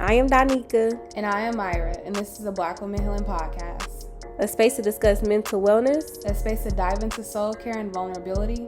I am Donika. And I am Myra, and this is the Black Women Healing Podcast. A space to discuss mental wellness. A space to dive into soul care and vulnerability.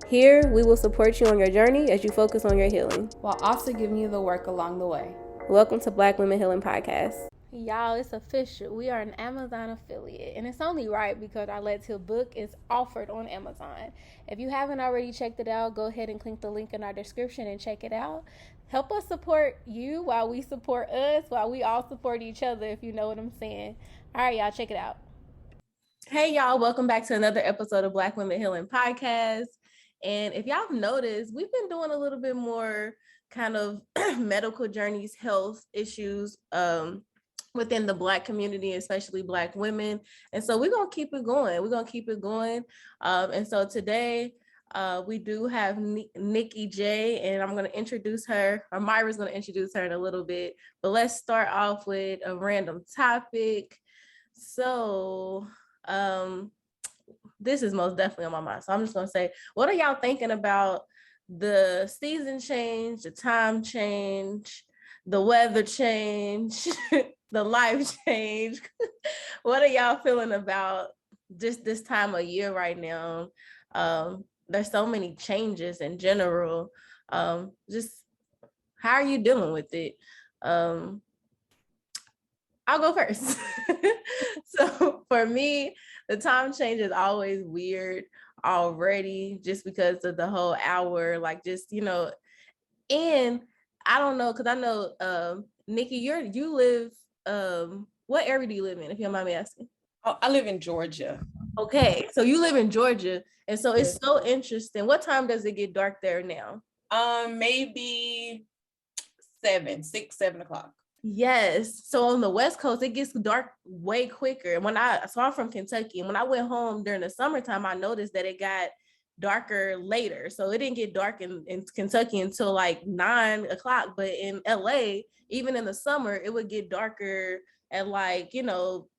Here, we will support you on your journey as you focus on your healing, while also giving you the work along the way. Welcome to Black Women Healing Podcast. Y'all, it's official. We are an Amazon affiliate, and it's only right because our Let's Heal book is offered on Amazon. If you haven't already checked it out, go ahead and click the link in our description and check it out. Help us support you while we support us, while we all support each other, if you know what I'm saying. All right, y'all, check it out. Hey, y'all, welcome back to another episode of Black Women Healing Podcast. And if y'all have noticed, we've been doing a little bit more kind of medical journeys, health issues within the Black community, especially Black women. And so we're going to keep it going. And so today we do have Nikki J, and I'm going to introduce her, or Myra's going to introduce her in a little bit. But let's start off with a random topic. So this is most definitely on my mind. So I'm just going to say, what are y'all thinking about the season change, the time change, the weather change, the life change? What are y'all feeling about just this time of year right now? There's so many changes in general. Just how are you dealing with it? I'll go first. So for me, the time change is always weird already, just because of the whole hour, like just, and I don't know, because I know, Nikki, you live, what area do you live in, if you don't mind me asking? Oh, I live in Georgia. Okay, so you live in Georgia, and so it's so interesting. What time does it get dark there now? Maybe 7 o'clock. Yes. So on the West Coast, it gets dark way quicker. And I'm from Kentucky, and when I went home during the summertime, I noticed that it got darker later. So it didn't get dark in Kentucky until like 9 o'clock. But in LA, even in the summer, it would get darker at like,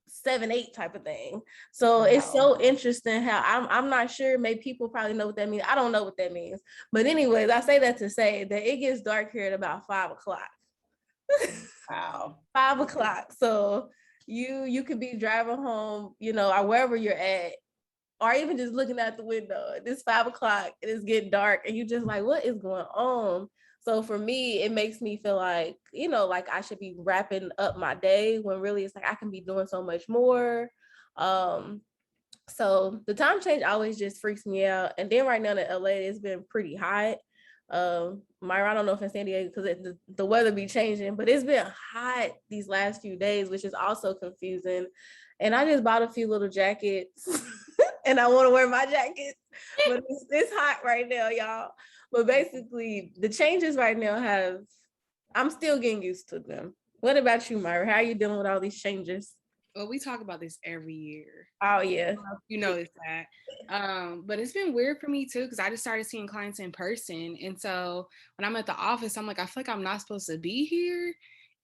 7, 8 type of thing. So It's so interesting how I'm not sure. Maybe people probably know what that means. I don't know what that means. But anyways, I say that to say that it gets dark here at about 5 o'clock. Wow. 5 o'clock. So you could be driving home, or wherever you're at, or even just looking out the window. It's 5 o'clock, it is getting dark, and you just like, what is going on? So for me, it makes me feel like, like I should be wrapping up my day, when really it's like I can be doing so much more. So the time change always just freaks me out. And then right now in LA, it's been pretty hot. Myra, I don't know if in San Diego, because the weather be changing, but it's been hot these last few days, which is also confusing. And I just bought a few little jackets and I want to wear my jackets, but it's hot right now, y'all. But basically the changes right now I'm still getting used to them. What about you, Myra? How are you dealing with all these changes? Well, we talk about this every year. Oh yeah. You notice that. But it's been weird for me too, because I just started seeing clients in person. And so when I'm at the office, I'm like, I feel like I'm not supposed to be here.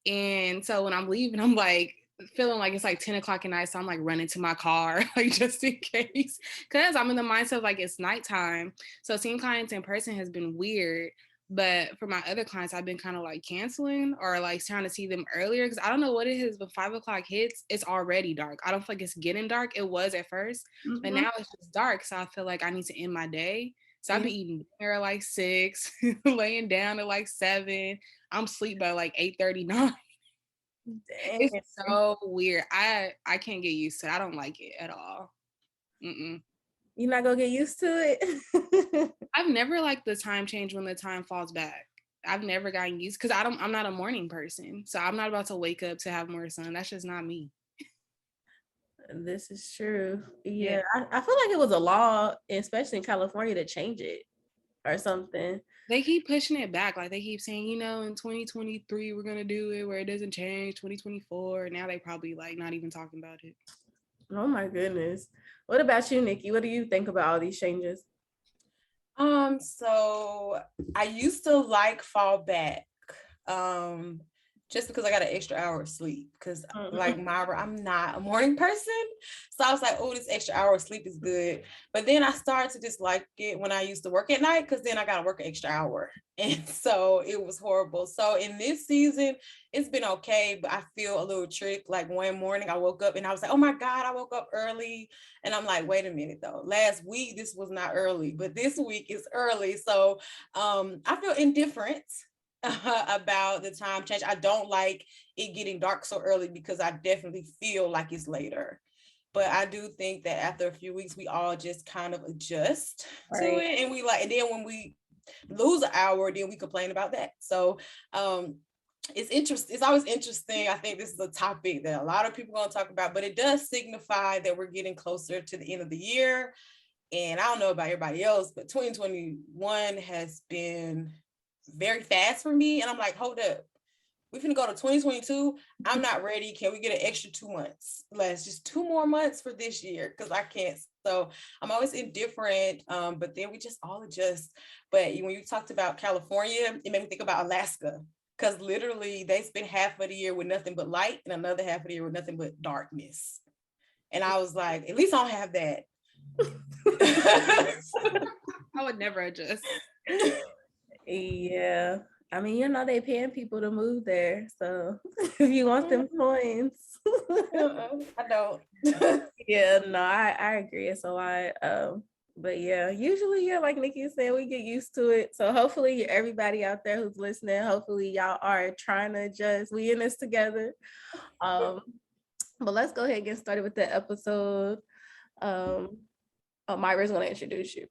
And so when I'm leaving, I'm like feeling like it's like 10 o'clock at night. So I'm like running to my car, like just in case, because I'm in the mindset of like it's nighttime. So seeing clients in person has been weird. But for my other clients, I've been kind of like canceling or like trying to see them earlier, because I don't know what it is, but 5 o'clock hits, it's already dark. I don't feel like it's getting dark. It was at first, but now it's just dark. So I feel like I need to end my day. So I've been eating dinner at like 6, laying down at like 7. I'm asleep by like 8:39. It's so weird. I can't get used to it. I don't like it at all. You're not gonna get used to it? I've never liked the time change when the time falls back. I've never gotten used, because I'm not a morning person. So I'm not about to wake up to have more sun. That's just not me. This is true. Yeah. I feel like it was a law, especially in California, to change it or something. They keep pushing it back. Like they keep saying, in 2023, we're going to do it where it doesn't change, 2024. Now they probably like not even talking about it. Oh my goodness. What about you, Nikki? What do you think about all these changes? So I used to like fall back, just because I got an extra hour of sleep. Because like Myra, I'm not a morning person. So I was like, oh, this extra hour of sleep is good. But then I started to dislike it when I used to work at night, because then I got to work an extra hour. And so it was horrible. So in this season, it's been okay, but I feel a little tricked. Like one morning I woke up and I was like, oh my God, I woke up early. And I'm like, wait a minute though. Last week, this was not early, but this week is early. So I feel indifferent about the time change. I don't like it getting dark so early because I definitely feel like it's later. But I do think that after a few weeks, we all just kind of adjust to it. And we like, and then when we lose an hour, then we complain about that. So it's interesting. It's always interesting. I think this is a topic that a lot of people are going to talk about, but it does signify that we're getting closer to the end of the year. And I don't know about everybody else, but 2021 has been very fast for me. And I'm like, hold up. We're going to go to 2022. I'm not ready. Can we get an extra 2 months? Let's just 2 more months for this year, because I can't. So I'm always indifferent, but then we just all adjust. But when you talked about California, it made me think about Alaska, because literally they spend half of the year with nothing but light and another half of the year with nothing but darkness. And I was like, at least I don't have that. I would never adjust. Yeah. I mean, you know, they paying people to move there. So if you want them coins. I don't. Yeah, no, I agree. It's a lot. But yeah, usually, yeah, like Nikki said, we get used to it. So hopefully everybody out there who's listening, hopefully y'all are trying to adjust. We in this together. But let's go ahead and get started with the episode. Myra's gonna introduce you.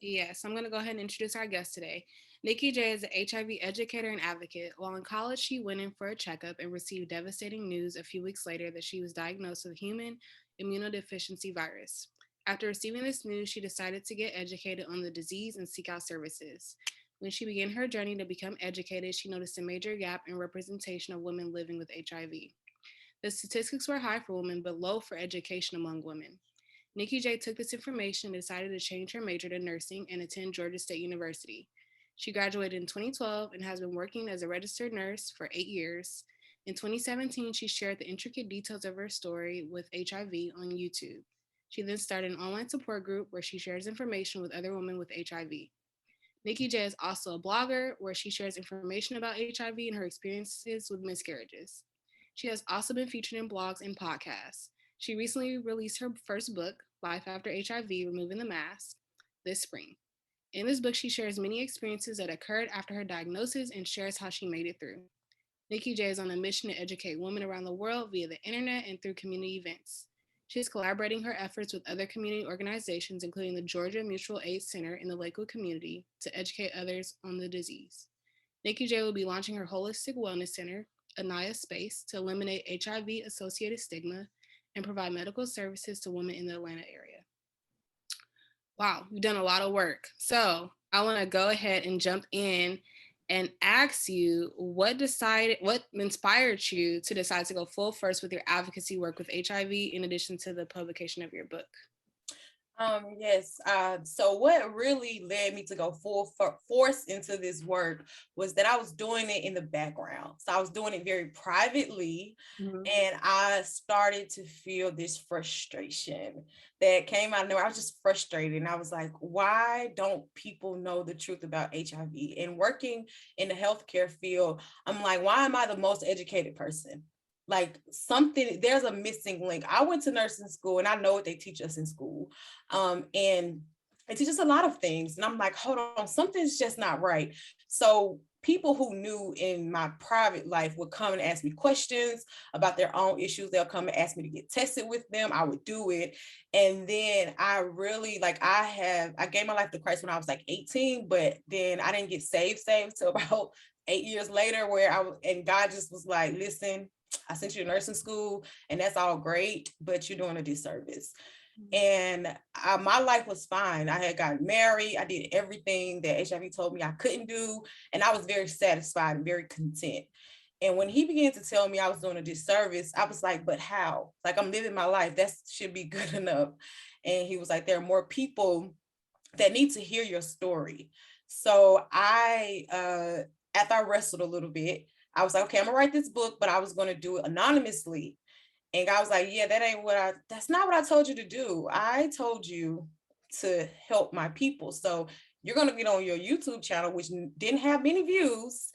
Yes, I'm going to go ahead and introduce our guest today. Nikki J is an HIV educator and advocate. While in college, she went in for a checkup and received devastating news a few weeks later that she was diagnosed with Human Immunodeficiency Virus. After receiving this news, she decided to get educated on the disease and seek out services. When she began her journey to become educated, she noticed a major gap in representation of women living with HIV. The statistics were high for women, but low for education among women. Nikki J took this information and decided to change her major to nursing and attend Georgia State University. She graduated in 2012 and has been working as a registered nurse for 8 years. In 2017, she shared the intricate details of her story with HIV on YouTube. She then started an online support group where she shares information with other women with HIV. Nikki J is also a blogger where she shares information about HIV and her experiences with miscarriages. She has also been featured in blogs and podcasts. She recently released her first book, Life After HIV, Removing the Mask, this spring. In this book, she shares many experiences that occurred after her diagnosis and shares how she made it through. Nikki J is on a mission to educate women around the world via the internet and through community events. She is collaborating her efforts with other community organizations, including the Georgia Mutual Aid Center in the Lakewood community, to educate others on the disease. Nikki J will be launching her Holistic Wellness Center, Anaya Space, to eliminate HIV-associated stigma and provide medical services to women in the Atlanta area. Wow, you've done a lot of work. So I want to go ahead and jump in and ask you what inspired you to decide to go full first with your advocacy work with HIV in addition to the publication of your book? Yes. So what really led me to go full force into this work was that I was doing it in the background. So I was doing it very privately, and I started to feel this frustration that came out of nowhere. I was just frustrated, and I was like, why don't people know the truth about HIV? And working in the healthcare field, I'm like, why am I the most educated person? Like there's a missing link. I went to nursing school and I know what they teach us in school. And they teach us a lot of things. And I'm like, hold on, something's just not right. So people who knew in my private life would come and ask me questions about their own issues. They'll come and ask me to get tested with them. I would do it. And then I really, I gave my life to Christ when I was like 18, but then I didn't get saved till about 8 years later, and God just was like, listen, I sent you to nursing school and that's all great, but you're doing a disservice. And my life was fine. I had gotten married. I did everything that HIV told me I couldn't do. And I was very satisfied and very content. And when he began to tell me I was doing a disservice, I was like, but how? Like, I'm living my life. That should be good enough. And he was like, there are more people that need to hear your story. So after I wrestled a little bit, I was like, okay, I'm gonna write this book, but I was gonna do it anonymously. And God was like, yeah, that's not what I told you to do. I told you to help my people. So you're going to get on your YouTube channel, which didn't have many views,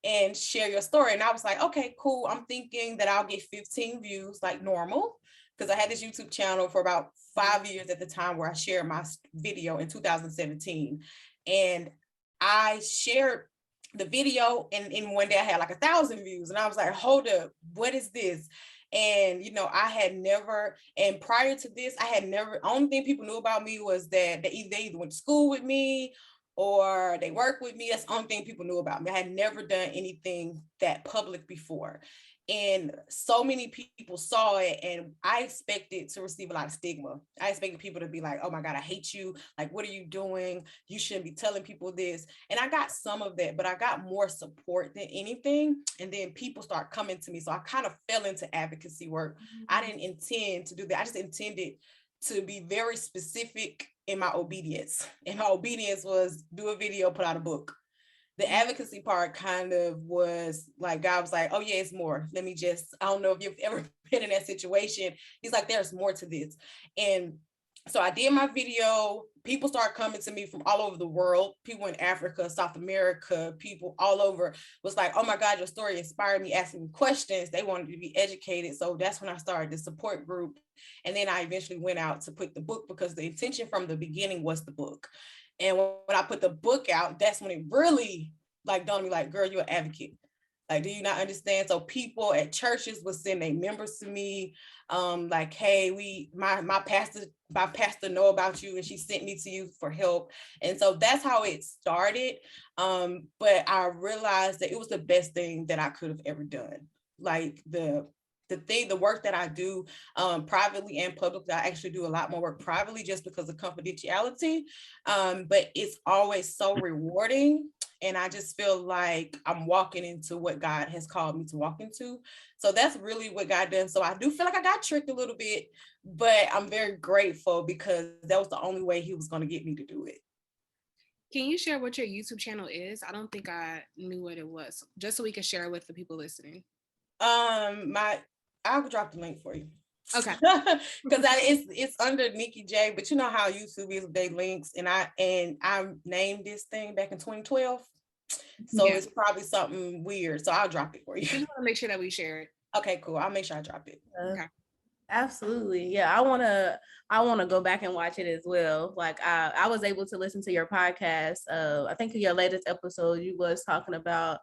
and share your story. And I was like, okay, cool. I'm thinking that I'll get 15 views like normal, because I had this YouTube channel for about 5 years at the time, where I shared my video in 2017. And I shared the video, and in one day I had like 1,000 views. And I was like, hold up, what is this? And, you know, I had never, and prior to this, I had never, only thing people knew about me was that they either went to school with me or they worked with me. That's the only thing people knew about me. I had never done anything that public before. And so many people saw it, and I expected to receive a lot of stigma. I expected people to be like, oh my God, I hate you. Like, what are you doing? You shouldn't be telling people this. And I got some of that, but I got more support than anything. And then people start coming to me. So I kind of fell into advocacy work. I didn't intend to do that. I just intended to be very specific in my obedience. And my obedience was do a video, put out a book. The advocacy part kind of was like, God was like, oh yeah, it's more. I don't know if you've ever been in that situation. He's like, there's more to this. And so I did my video. People started coming to me from all over the world. People in Africa, South America, people all over was like, oh my God, your story inspired me, asking me questions. They wanted to be educated. So that's when I started the support group. And then I eventually went out to put the book, because the intention from the beginning was the book. And when I put the book out, that's when it really like dawned on me, like, girl, you're an advocate. Like, do you not understand? So people at churches would send their members to me, like, hey, my pastor know about you, and she sent me to you for help. And so that's how it started. But I realized that it was the best thing that I could have ever done. Like the work that I do privately and publicly, I actually do a lot more work privately just because of confidentiality. But it's always so rewarding. And I just feel like I'm walking into what God has called me to walk into. So that's really what God done. So I do feel like I got tricked a little bit, but I'm very grateful, because that was the only way he was going to get me to do it. Can you share what your YouTube channel is? I don't think I knew what it was, just so we can share it with the people listening. I'll drop the link for you. Okay. Because it's under Nikki J, but you know how YouTube is with their links, and I named this thing back in 2012. So It's probably something weird. So I'll drop it for you. Just want to make sure that we share it. Okay, cool. I'll make sure I drop it. Okay. Absolutely. Yeah, I wanna go back and watch it as well. Like I was able to listen to your podcast. I think in your latest episode you was talking about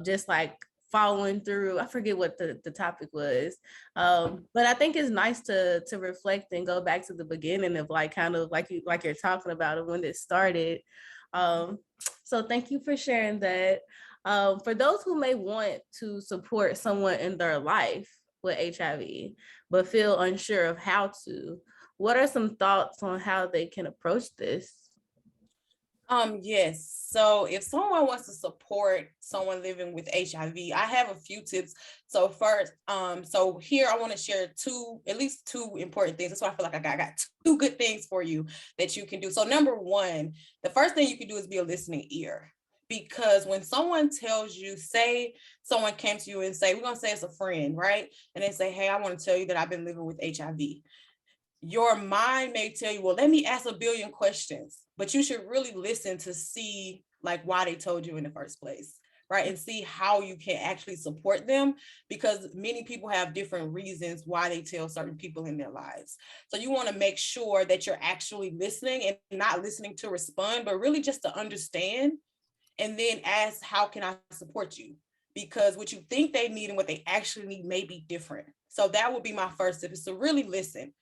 just like following through. I forget what the topic was. But I think it's nice to reflect and go back to the beginning of like kind of like you're talking about it when it started. So thank you for sharing that. For those who may want to support someone in their life with HIV, but feel unsure of how to, what are some thoughts on how they can approach this? Yes. So if someone wants to support someone living with HIV, I have a few tips. So first, so here I want to share at least two important things. That's why I feel like I got two good things for you that you can do. So number one, the first thing you can do is be a listening ear. Because when someone tells you, say someone came to you and say, we're going to say it's a friend, right? And they say, hey, I want to tell you that I've been living with HIV. Your mind may tell you, well, let me ask a billion questions, but you should really listen to see like why they told you in the first place, right? And see how you can actually support them, because many people have different reasons why they tell certain people in their lives. So you want to make sure that you're actually listening and not listening to respond, but really just to understand. And then ask, how can I support you? Because what you think they need and what they actually need may be different. So that would be my first tip, is to really listen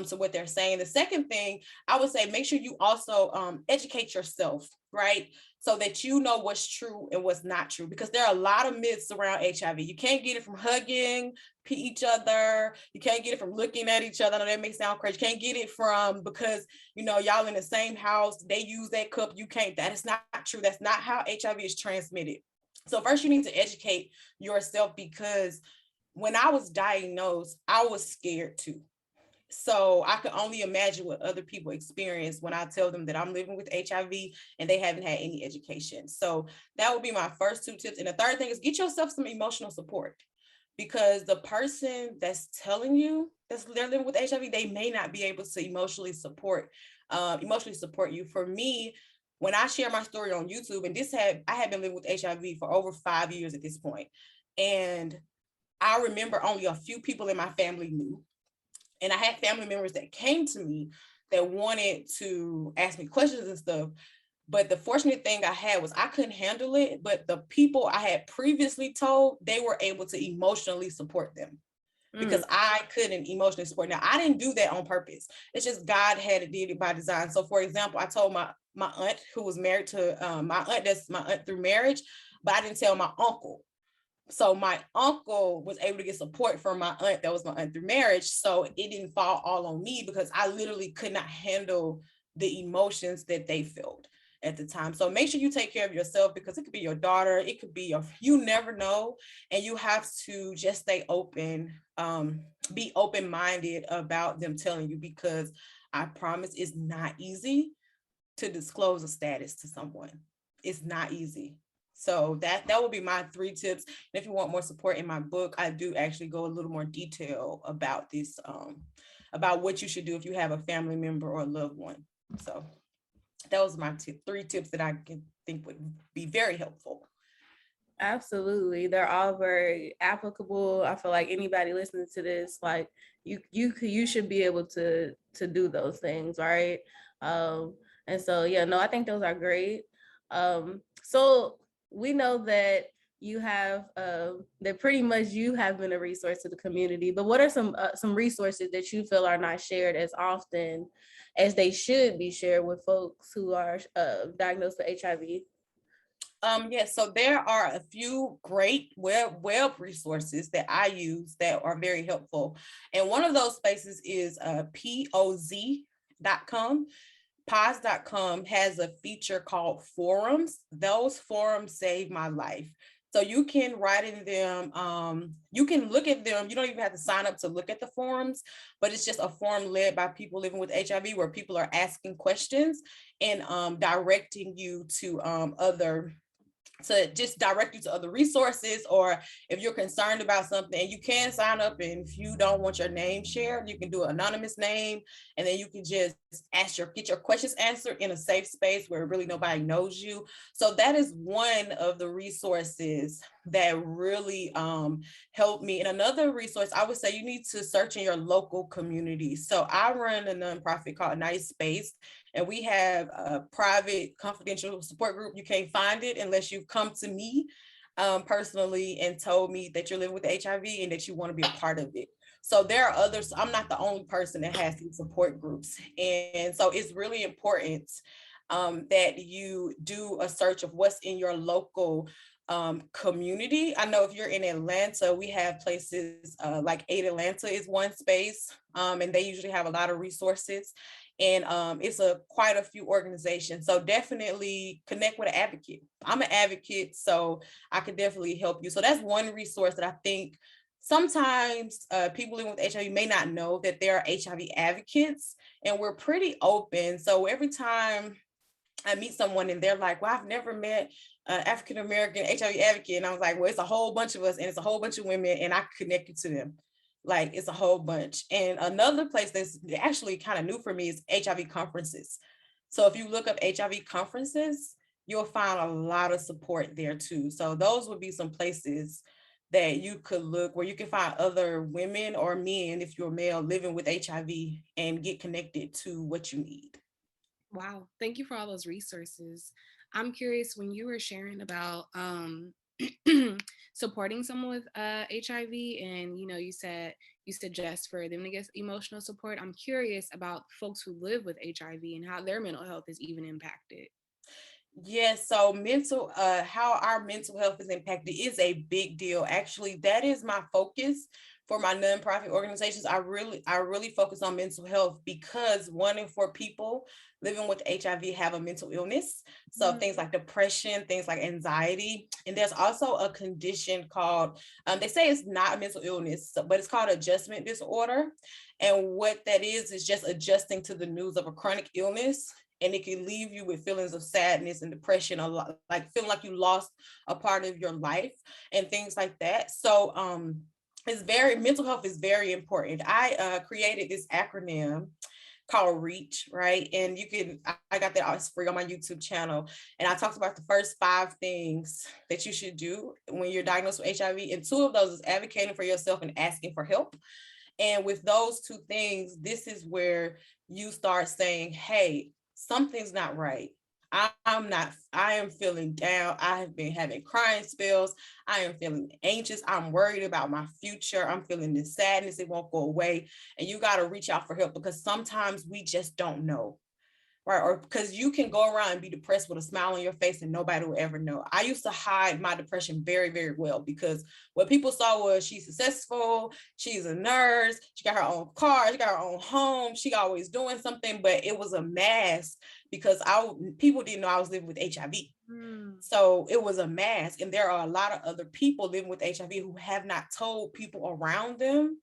to what they're saying. The second thing I would say, make sure you also educate yourself, right? So that you know what's true and what's not true, because there are a lot of myths around HIV. You can't get it from hugging each other. You can't get it from looking at each other. I know that may sound crazy. You can't get it from because, you know, y'all in the same house, they use that cup. You can't. That is not true. That's not how HIV is transmitted. So first you need to educate yourself, because when I was diagnosed, I was scared too. So I can only imagine what other people experience when I tell them that I'm living with HIV and they haven't had any education. So that would be my first 2 tips. And the third thing is get yourself some emotional support, because the person that's telling you that they're living with HIV, they may not be able to emotionally support you. For me, when I share my story on YouTube, and I had been living with HIV for over 5 years at this point, and I remember only a few people in my family knew. And I had family members that came to me that wanted to ask me questions and stuff. But the fortunate thing I had was I couldn't handle it. But the people I had previously told, they were able to emotionally support them, because I couldn't emotionally support. Now, I didn't do that on purpose. It's just God had it, did it by design. So for example, I told my aunt who was married to that's my aunt through marriage, but I didn't tell my uncle. So my uncle was able to get support from my aunt that was my aunt through marriage. So it didn't fall all on me, because I literally could not handle the emotions that they felt at the time. So make sure you take care of yourself, because it could be your daughter, it could be you never know. And you have to just stay open, be open-minded about them telling you, because I promise it's not easy to disclose a status to someone. It's not easy. So that would be my 3 tips. And if you want more support in my book, I do actually go a little more detail about this, about what you should do if you have a family member or a loved one. So that was my 3 tips that I can think would be very helpful. Absolutely. They're all very applicable. I feel like anybody listening to this, like you should be able to do those things, right? And so yeah, no, I think those are great. So we know that you have that pretty much you have been a resource to the community, but what are some resources that you feel are not shared as often as they should be shared with folks who are diagnosed with HIV? Yes, so there are a few great web resources that I use that are very helpful. And one of those spaces is poz.com. Poz.com has a feature called forums. Those forums saved my life. So you can write in them, you can look at them. You don't even have to sign up to look at the forums, but it's just a forum led by people living with HIV, where people are asking questions and directing you to direct you to other resources. Or if you're concerned about something, you can sign up, and if you don't want your name shared, you can do an anonymous name, and then you can just get your questions answered in a safe space where really nobody knows you. So that is one of the resources that really helped me. And another resource, I would say, you need to search in your local community. So I run a nonprofit called Nice Space, and we have a private confidential support group. You can't find it unless you come to me personally and told me that you're living with HIV and that you want to be a part of it. So there are others. I'm not the only person that has these support groups. And so it's really important that you do a search of what's in your local community. I know if you're in Atlanta, we have places like Aid Atlanta is one space, and they usually have a lot of resources. And it's quite a few organizations. So definitely connect with an advocate. I'm an advocate, so I could definitely help you. So that's one resource that I think sometimes people living with HIV may not know, that there are HIV advocates, and we're pretty open. So every time I meet someone and they're like, well, I've never met an African-American HIV advocate. And I was like, well, it's a whole bunch of us, and it's a whole bunch of women, and I connect you to them. Like, it's a whole bunch. And another place that's actually kind of new for me is HIV conferences. So if you look up HIV conferences, you'll find a lot of support there too. So those would be some places that you could look, where you can find other women or men, if you're male, living with HIV, and get connected to what you need. Wow. Thank you for all those resources. I'm curious, when you were sharing about supporting someone with HIV, and you said you suggest for them to get emotional support. I'm curious about folks who live with HIV and how their mental health is even impacted. Yes, so how our mental health is impacted is a big deal. Actually, that is my focus for my nonprofit organizations. I really focus on mental health because 1 in 4 people living with HIV have a mental illness. So things like depression, things like anxiety, and there's also a condition called they say it's not a mental illness, but it's called adjustment disorder. And what that is just adjusting to the news of a chronic illness, and it can leave you with feelings of sadness and depression, a lot, like feeling like you lost a part of your life and things like that. So mental health is very important. I created this acronym called REACH, right? And I got that all free on my YouTube channel. And I talked about the first 5 things that you should do when you're diagnosed with HIV. And 2 of those is advocating for yourself and asking for help. And with those 2 things, this is where you start saying, hey, something's not right. I am feeling down. I have been having crying spells. I am feeling anxious. I'm worried about my future. I'm feeling this sadness. It won't go away. And you got to reach out for help, because sometimes we just don't know. Right. Or because you can go around and be depressed with a smile on your face and nobody will ever know. I used to hide my depression very, very well, because what people saw was she's successful, she's a nurse, she got her own car, she got her own home, she always doing something, but it was a mask because people didn't know I was living with HIV. So it was a mask. And there are a lot of other people living with HIV who have not told people around them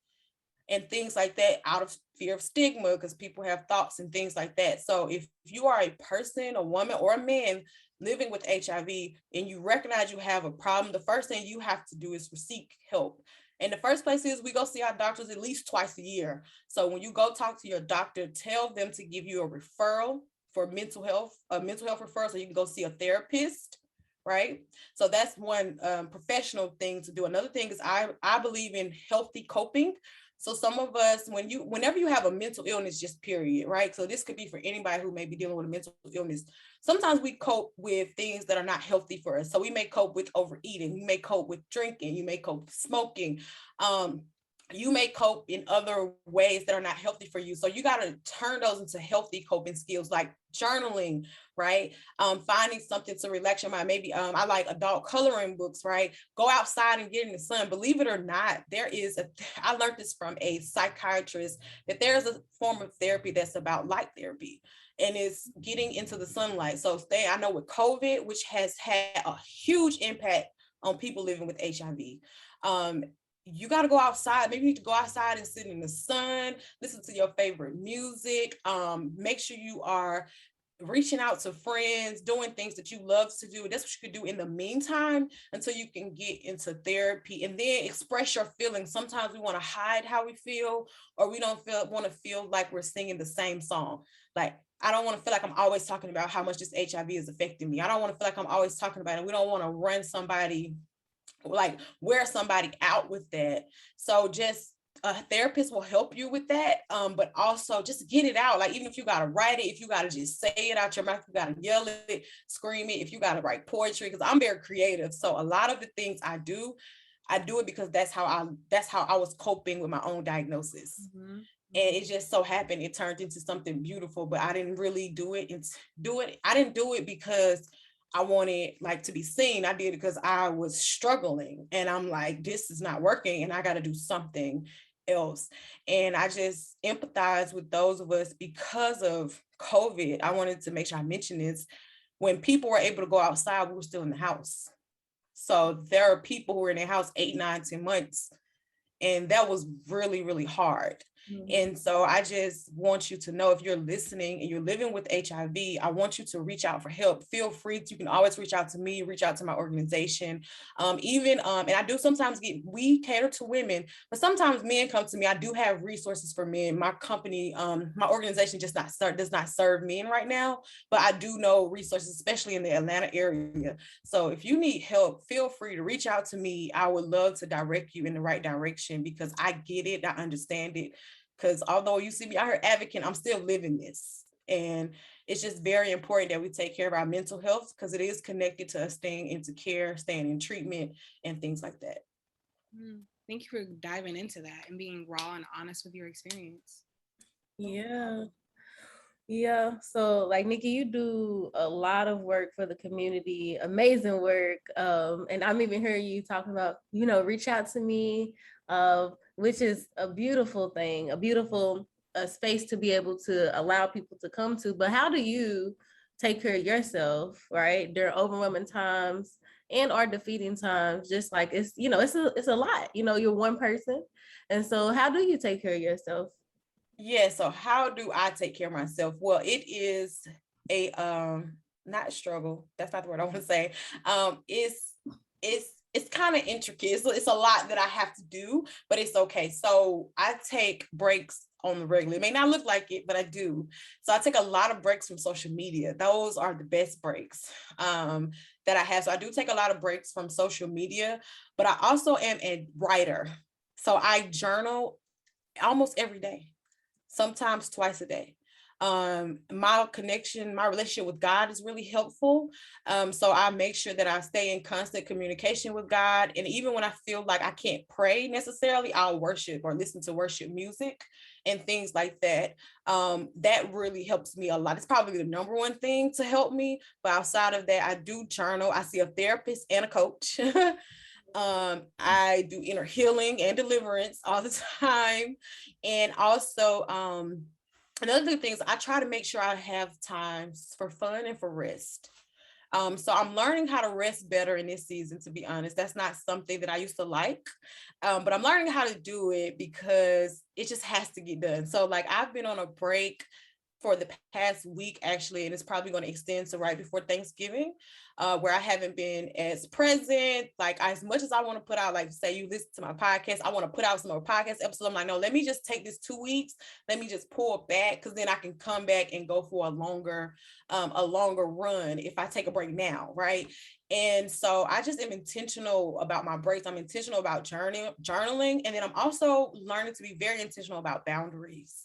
and things like that, out of fear of stigma, because people have thoughts and things like that. So if you are a person, a woman or a man living with HIV, and you recognize you have a problem, the first thing you have to do is seek help. And the first place is we go see our doctors at least twice a year. So when you go talk to your doctor, tell them to give you a referral for a mental health referral, so you can go see a therapist. Right. So that's one professional thing to do. Another thing is I believe in healthy coping. So some of us, whenever you have a mental illness, just period, right? So this could be for anybody who may be dealing with a mental illness. Sometimes we cope with things that are not healthy for us. So we may cope with overeating, you may cope with drinking, you may cope with smoking. You may cope in other ways that are not healthy for you. So you got to turn those into healthy coping skills, like journaling, right? Finding something to relax your mind. Maybe I like adult coloring books, right? Go outside and get in the sun. Believe it or not, I learned this from a psychiatrist, that there's a form of therapy that's about light therapy, and it's getting into the sunlight. So I know with COVID, which has had a huge impact on people living with HIV, you got to go outside. Maybe you need to go outside and sit in the sun, listen to your favorite music. Make sure you are reaching out to friends, doing things that you love to do. That's what you could do in the meantime until you can get into therapy, and then express your feelings. Sometimes we want to hide how we feel, or we don't want to feel like we're singing the same song. Like, I don't want to feel like I'm always talking about how much this HIV is affecting me. I don't want to feel like I'm always talking about it. We don't want to wear somebody out with that. So just a therapist will help you with that. But also just get it out. Like, even if you got to write it, if you got to just say it out your mouth, you got to yell it, scream it, if you got to write poetry, because I'm very creative. So a lot of the things I do it because that's how I was coping with my own diagnosis. And it just so happened it turned into something beautiful, but I didn't really do it. I didn't do it because I wanted to be seen. I did it because I was struggling, and I'm like, this is not working, and I got to do something else. And I just empathize with those of us because of COVID. I wanted to make sure I mention this. When people were able to go outside, we were still in the house. So there are people who were in their house 8, 9, 10 months. And that was really, really hard. And so I just want you to know, if you're listening and you're living with HIV, I want you to reach out for help. Feel free. You can always reach out to me, reach out to my organization. And I do sometimes we cater to women, but sometimes men come to me. I do have resources for men. My company, my organization does not serve men right now, but I do know resources, especially in the Atlanta area. So if you need help, feel free to reach out to me. I would love to direct you in the right direction, because I get it. I understand it. Because although you see me out here advocating, I'm still living this. And it's just very important that we take care of our mental health, because it is connected to us staying into care, staying in treatment, and things like that. Thank you for diving into that and being raw and honest with your experience. Yeah. Yeah. So like Nikki, you do a lot of work for the community, amazing work. And I'm even hearing you talking about, reach out to me, which is a beautiful thing, a beautiful space to be able to allow people to come to. But how do you take care of yourself, right? During overwhelming times and or defeating times, just like it's a lot, you're one person. And so how do you take care of yourself? Yeah, so how do I take care of myself? Well, it is a not struggle. That's not the word I want to say. It's kind of intricate. It's a lot that I have to do, but it's okay. So I take breaks on the regular. It may not look like it, but I do. So I take a lot of breaks from social media. Those are the best breaks that I have. So I do take a lot of breaks from social media, but I also am a writer. So I journal almost every day, sometimes twice a day. My relationship with God is really helpful. So I make sure that I stay in constant communication with God. And even when I feel like I can't pray necessarily, I'll worship or listen to worship music and things like that. That really helps me a lot. It's probably the number one thing to help me. But outside of that, I do journal. I see a therapist and a coach. I do inner healing and deliverance all the time. And also, another thing is I try to make sure I have times for fun and for rest. So I'm learning how to rest better in this season, to be honest. That's not something that I used to like, but I'm learning how to do it because it just has to get done. So like I've been on a break for the past week, actually, and it's probably going to extend to right before Thanksgiving, where I haven't been as present. Like as much as I want to put out, like say you listen to my podcast, I want to put out some more podcast episodes. I'm like, no, let me just take this 2 weeks. Let me just pull back, because then I can come back and go for a longer run if I take a break now, right? And so I just am intentional about my breaks. I'm intentional about journaling, and then I'm also learning to be very intentional about boundaries.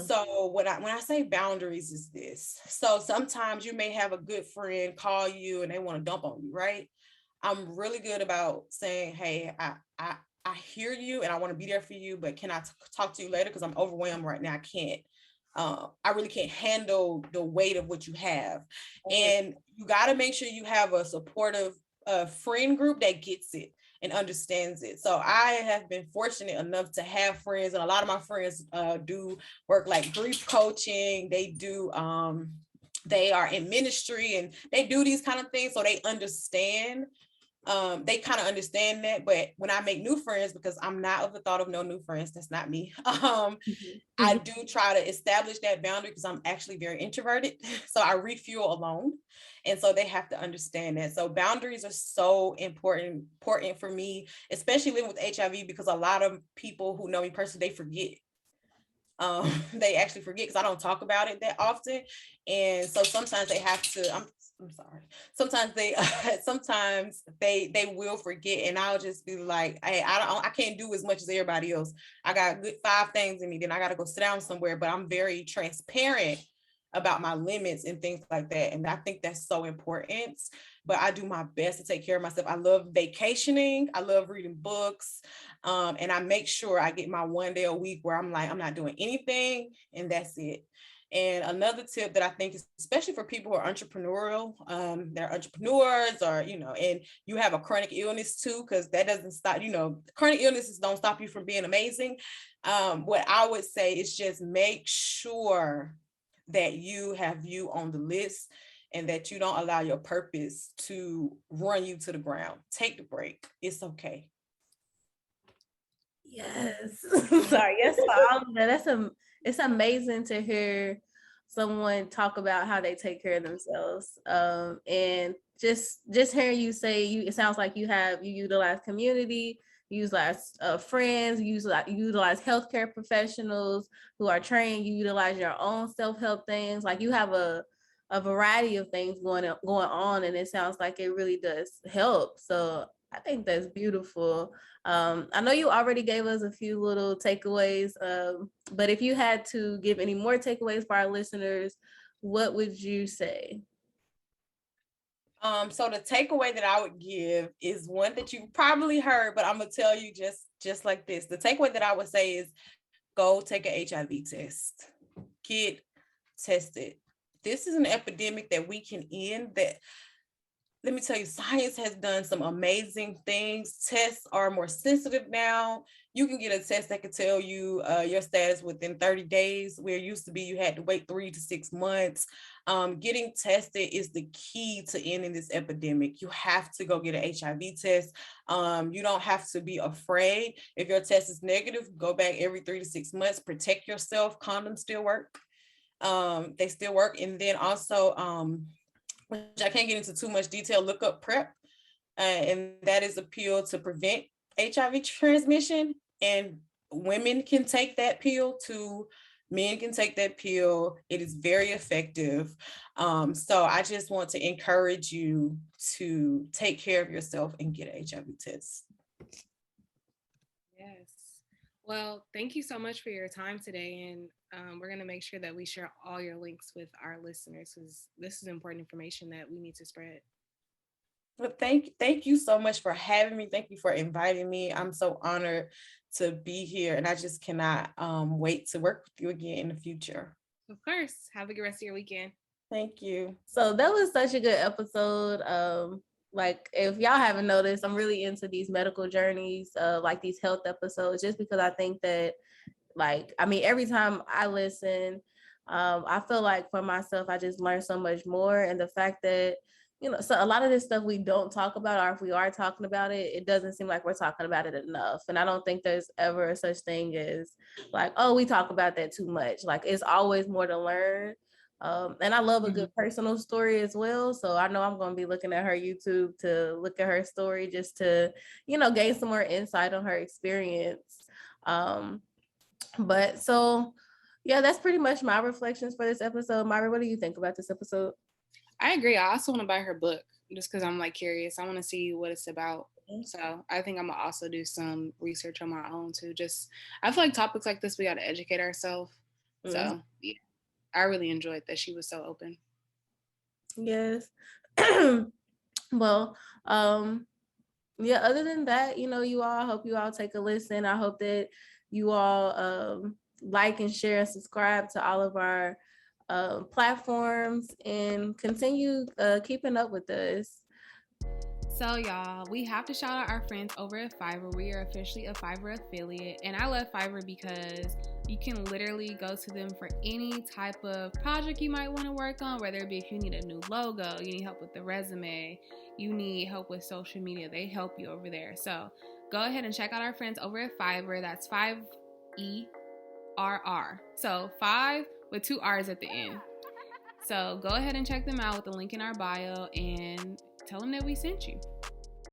So when I say boundaries is this. So sometimes you may have a good friend call you and they want to dump on you, right? I'm really good about saying, hey, I hear you and I want to be there for you, but can I talk to you later? Because I'm overwhelmed right now. I can't. I really can't handle the weight of what you have. And you got to make sure you have a supportive friend group that gets it and understands it. So I have been fortunate enough to have friends, and a lot of my friends do work like grief coaching. They are in ministry and they do these kind of things, so they understand. They kind of understand that. But when I make new friends, because I'm not of the thought of no new friends, that's not me. I do try to establish that boundary because I'm actually very introverted. So I refuel alone. And so they have to understand that. So boundaries are so important for me, especially living with HIV, because a lot of people who know me personally, they forget. They actually forget because I don't talk about it that often. And so sometimes they have to, I'm sorry. Sometimes they will forget, and I'll just be like, hey, I can't do as much as everybody else. I got good 5 things in me, then I got to go sit down somewhere. But I'm very transparent about my limits and things like that. And I think that's so important. But I do my best to take care of myself. I love vacationing. I love reading books. And I make sure I get my 1 day a week where I'm like, I'm not doing anything, and that's it. And another tip that I think is especially for people who are entrepreneurial, they're entrepreneurs, or, and you have a chronic illness too, because that doesn't stop, chronic illnesses don't stop you from being amazing. What I would say is just make sure that you have you on the list and that you don't allow your purpose to run you to the ground. Take the break. It's okay. Yes. Sorry. Yes. It's amazing to hear someone talk about how they take care of themselves. And just hearing you say it sounds like you utilize community, you utilize friends, you utilize healthcare professionals who are trained, you utilize your own self-help things. Like you have a variety of things going on, and it sounds like it really does help. So I think that's beautiful. I know you already gave us a few little takeaways, but if you had to give any more takeaways for our listeners, what would you say? So the takeaway that I would give is one that you probably heard, but I'm gonna tell you just like this. The takeaway that I would say is go take an HIV test. Get tested. This is an epidemic that we can end. That, let me tell you, science has done some amazing things. Tests are more sensitive now. You can get a test that can tell you your status within 30 days, where it used to be you had to wait 3 to 6 months. Getting tested is the key to ending this epidemic. You have to go get an HIV test. You don't have to be afraid. If your test is negative, go back every 3 to 6 months. Protect yourself. Condoms still work. They still work. And then also, which I can't get into too much detail, look up PrEP, and that is a pill to prevent HIV transmission. And women can take that pill too. Men can take that pill. It is very effective. So I just want to encourage you to take care of yourself and get an HIV test. Yes. Well, thank you so much for your time today. And we're going to make sure that we share all your links with our listeners, because this is important information that we need to spread. Well, thank you so much for having me. Thank you for inviting me. I'm so honored to be here, and I just cannot wait to work with you again in the future. Of course. Have a good rest of your weekend. Thank you. So that was such a good episode. Like, if y'all haven't noticed, I'm really into these medical journeys, like these health episodes, just because I think that, like, I mean, every time I listen, I feel like for myself, I just learn so much more. And the fact that, you know, so a lot of this stuff we don't talk about, or if we are talking about it, it doesn't seem like we're talking about it enough. And I don't think there's ever such thing as like, oh, we talk about that too much. Like, it's always more to learn. And I love a good personal story as well. So I know I'm going to be looking at her YouTube to look at her story, just to, you know, gain some more insight on her experience. But so, yeah, that's pretty much my reflections for this episode. Myra, what do you think about this episode? I agree. I also want to buy her book just because I'm like curious. I want to see what it's about. So I think I'm gonna also do some research on my own too. Just, I feel like topics like this, we got to educate ourselves. So yeah, I really enjoyed that she was so open. Yes. Well, yeah, other than that, you know, I hope you all take a listen. I hope that you all like and share and subscribe to all of our platforms, and continue keeping up with us. So y'all, we have to shout out our friends over at Fiverr. We are officially a Fiverr affiliate, and I love Fiverr because you can literally go to them for any type of project you might want to work on, whether it be if you need a new logo, you need help with the resume, you need help with social media, they help you over there. So go ahead and check out our friends over at Fiverr. That's 5ERR. So 5 with 2 R's at the end. So go ahead and check them out with the link in our bio and tell them that we sent you.